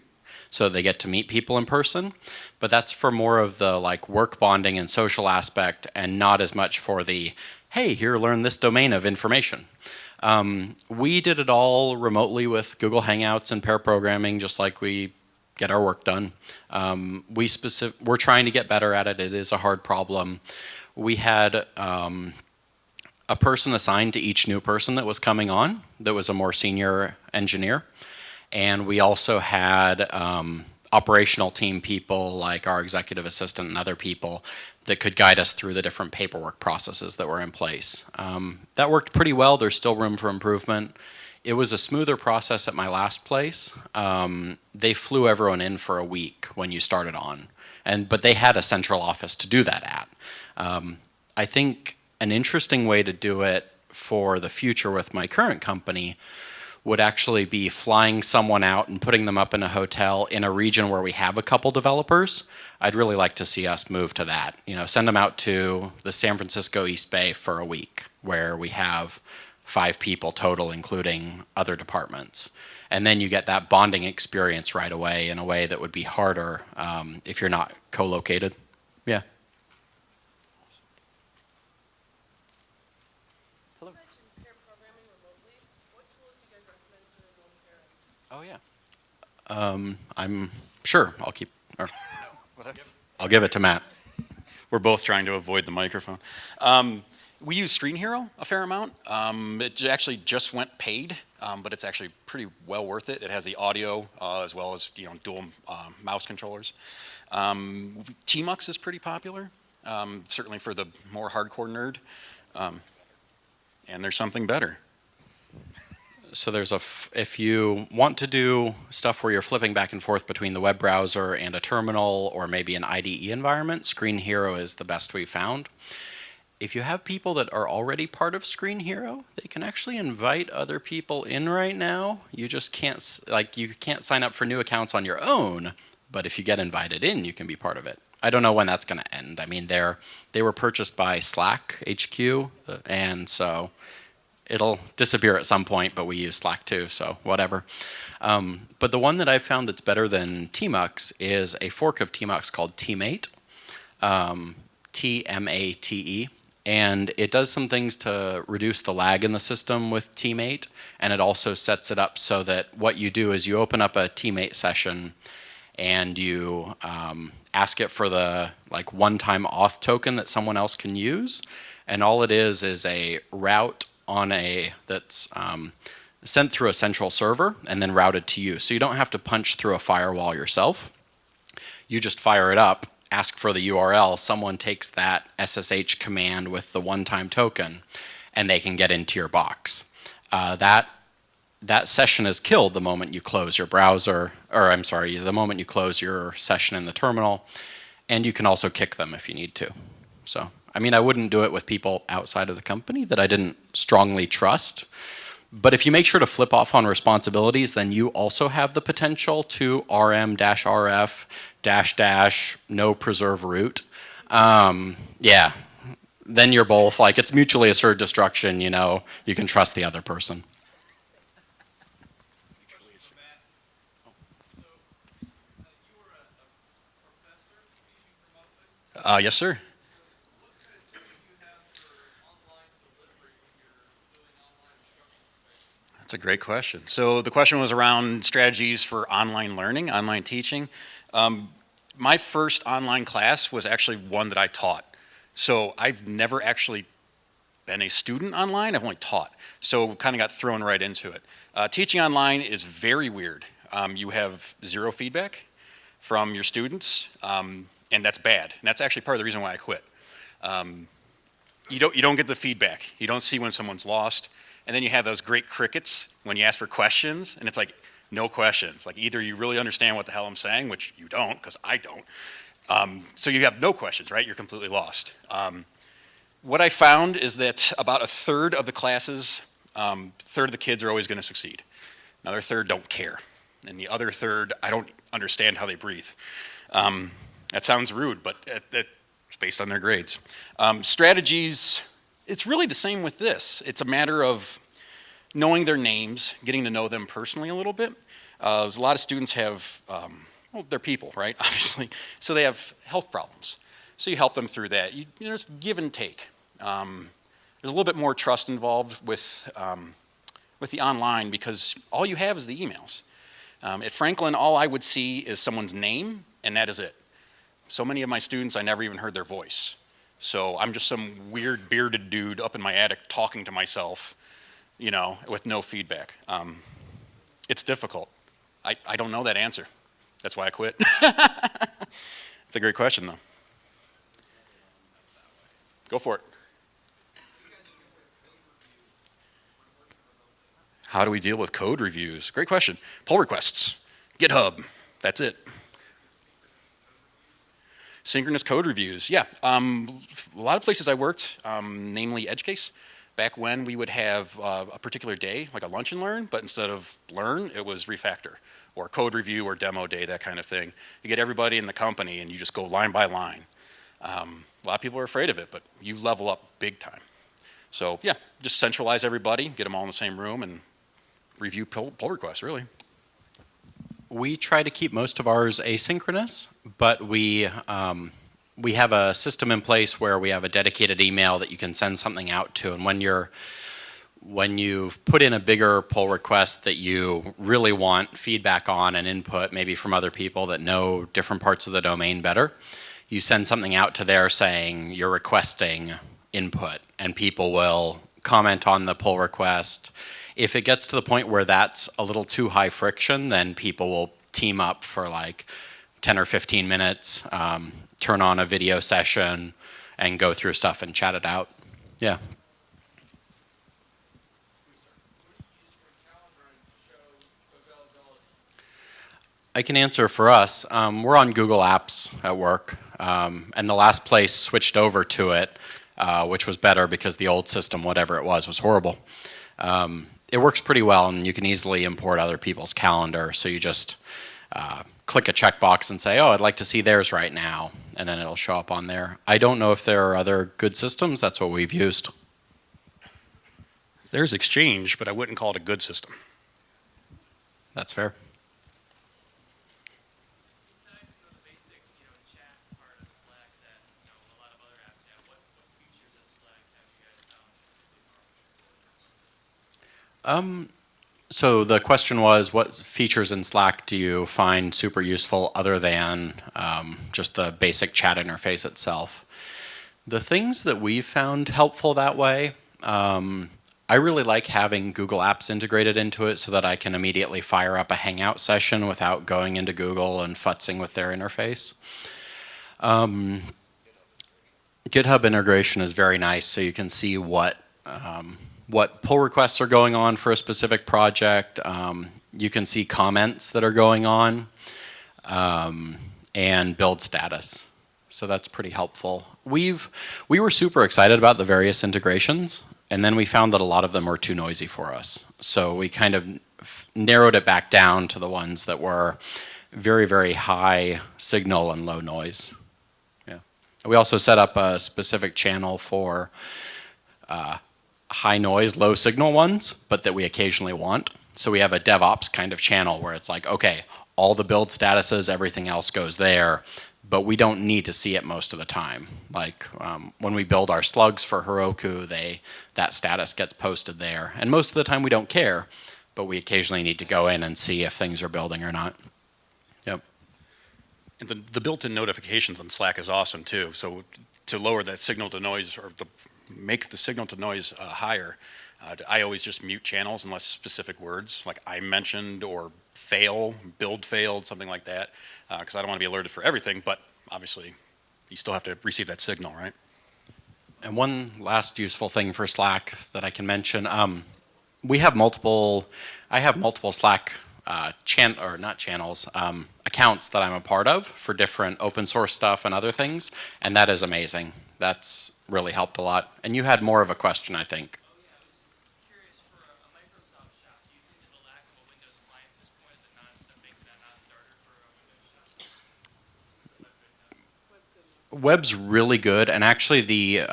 so they get to meet people in person. But that's for more of the like work bonding and social aspect, and not as much for the, hey, here, learn this domain of information. We did it all remotely with Google Hangouts and pair programming, just like we get our work done. We're trying to get better at it. It is a hard problem. We had a person assigned to each new person that was coming on that was a more senior engineer. And we also had operational team people like our executive assistant and other people that could guide us through the different paperwork processes that were in place. That worked pretty well. There's still room for improvement. It was a smoother process at my last place. They flew everyone in for a week when you started on, but they had a central office to do that at. I think an interesting way to do it for the future with my current company would actually be flying someone out and putting them up in a hotel in a region where we have a couple developers. I'd really like to see us move to that. Send them out to the San Francisco East Bay for a week where we have 5 people total, including other departments. And then you get that bonding experience right away in a way that would be harder if you're not co-located. Yeah. Oh yeah. I'm sure I'll give it to Matt. We're both trying to avoid the microphone. We use Screen Hero a fair amount. It actually just went paid, but it's actually pretty well worth it. It has the audio as well as dual mouse controllers. Tmux is pretty popular, certainly for the more hardcore nerd. And there's something better. So if you want to do stuff where you're flipping back and forth between the web browser and a terminal or maybe an IDE environment, Screen Hero is the best we've found. If you have people that are already part of Screen Hero, they can actually invite other people in right now. You just can't sign up for new accounts on your own, but if you get invited in, you can be part of it. I don't know when that's going to end. I mean, they were purchased by Slack HQ, and so it'll disappear at some point, but we use Slack too, so whatever. But the one that I've found that's better than Tmux is a fork of Tmux called Teammate, Tmate, and it does some things to reduce the lag in the system with Teammate, and it also sets it up so that what you do is you open up a Teammate session and you ask it for the one-time auth token that someone else can use, and all it is a route that's sent through a central server and then routed to you. So you don't have to punch through a firewall yourself. You just fire it up, ask for the URL, someone takes that SSH command with the one-time token, and they can get into your box. That session is killed the moment you close your browser, the moment you close your session in the terminal, and you can also kick them if you need to. So, I wouldn't do it with people outside of the company that I didn't strongly trust. But if you make sure to flip off on responsibilities, then you also have the potential to rm-rf no preserve root. Yeah, then you're both it's mutually assured destruction. You can trust the other person. Yes, sir. That's a great question. So the question was around strategies for online learning, online teaching. My first online class was actually one that I taught. So I've never actually been a student online, I've only taught. So kind of got thrown right into it. Teaching online is very weird. You have zero feedback from your students, and that's bad. And that's actually part of the reason why I quit. You don't get the feedback. You don't see when someone's lost. And then you have those great crickets when you ask for questions, and it's like, no questions. Like either you really understand what the hell I'm saying, which you don't, because I don't. So you have no questions, right? You're completely lost. What I found is that about a third of the classes, third of the kids are always going to succeed. Another third don't care. And the other third, I don't understand how they breathe. That sounds rude, but it's based on their grades. Strategies, it's really the same with this. It's a matter of knowing their names, getting to know them personally a little bit. A lot of students have, well, they're people, right, obviously. So they have health problems. So you help them through that. There's give and take. There's a little bit more trust involved with the online because all you have is the emails. At Franklin, all I would see is someone's name, and that is it. So many of my students, I never even heard their voice. So I'm just some weird bearded dude up in my attic talking to myself, with no feedback. It's difficult. I don't know that answer. That's why I quit. It's a great question, though. Go for it. How do we deal with code reviews? Great question. Pull requests, GitHub, that's it. Synchronous code reviews, yeah. A lot of places I worked, namely EdgeCase, back when we would have a particular day, like a lunch and learn, but instead of learn, it was refactor, or code review, or demo day, that kind of thing. You get everybody in the company and you just go line by line. A lot of people are afraid of it, but you level up big time. So yeah, just centralize everybody, get them all in the same room, and review pull requests, really. We try to keep most of ours asynchronous, but we have a system in place where we have a dedicated email that you can send something out to, and when you put in a bigger pull request that you really want feedback on and input, maybe from other people that know different parts of the domain better, you send something out to there saying you're requesting input, and people will comment on the pull request. If it gets to the point where that's a little too high friction, then people will team up for like 10 or 15 minutes, turn on a video session, and go through stuff and chat it out. Yeah. I can answer for us. We're on Google Apps at work, and the last place switched over to it, which was better because the old system, whatever it was horrible. It works pretty well, and you can easily import other people's calendar. So you just click a checkbox and say, oh, I'd like to see theirs right now, and then it'll show up on there. I don't know if there are other good systems. That's what we've used. There's Exchange, but I wouldn't call it a good system. That's fair. Besides the basic, chat part of Slack that, a lot of other apps have, what features of Slack have you guys found? So the question was, what features in Slack do you find super useful other than just the basic chat interface itself? The things that we've found helpful that way, I really like having Google Apps integrated into it so that I can immediately fire up a Hangout session without going into Google and futzing with their interface. GitHub integration is very nice, so you can see what pull requests are going on for a specific project. You can see comments that are going on, and build status. So that's pretty helpful. We were super excited about the various integrations, and then we found that a lot of them were too noisy for us. So we kind of narrowed it back down to the ones that were very, very high signal and low noise. Yeah. We also set up a specific channel for high noise, low signal ones, but that we occasionally want. So we have a DevOps kind of channel where it's like, okay, all the build statuses, everything else goes there, but we don't need to see it most of the time. Like when we build our slugs for Heroku, that status gets posted there. And most of the time we don't care, but we occasionally need to go in and see if things are building or not. Yep. And the built-in notifications on Slack is awesome too. So to lower that signal to noise or make the signal to noise higher, I always just mute channels unless specific words like I mentioned or fail, build failed, something like that, because I don't want to be alerted for everything. But obviously, you still have to receive that signal, right? And one last useful thing for Slack that I can mention, we have multiple. I have multiple Slack accounts that I'm a part of for different open source stuff and other things, and that is amazing. That's really helped a lot. And you had more of a question, I think. Oh yeah, I was curious for a Microsoft shop. Do you think that the lack of a Windows client at this point is a makes it a non-starter for a Windows shop? Web's really good, and actually the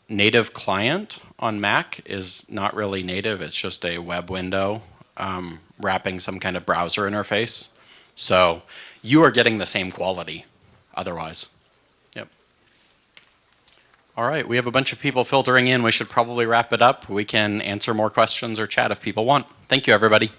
native client on Mac is not really native. It's just a web window wrapping some kind of browser interface. So you are getting the same quality otherwise. Yep. All right, we have a bunch of people filtering in. We should probably wrap it up. We can answer more questions or chat if people want. Thank you, everybody.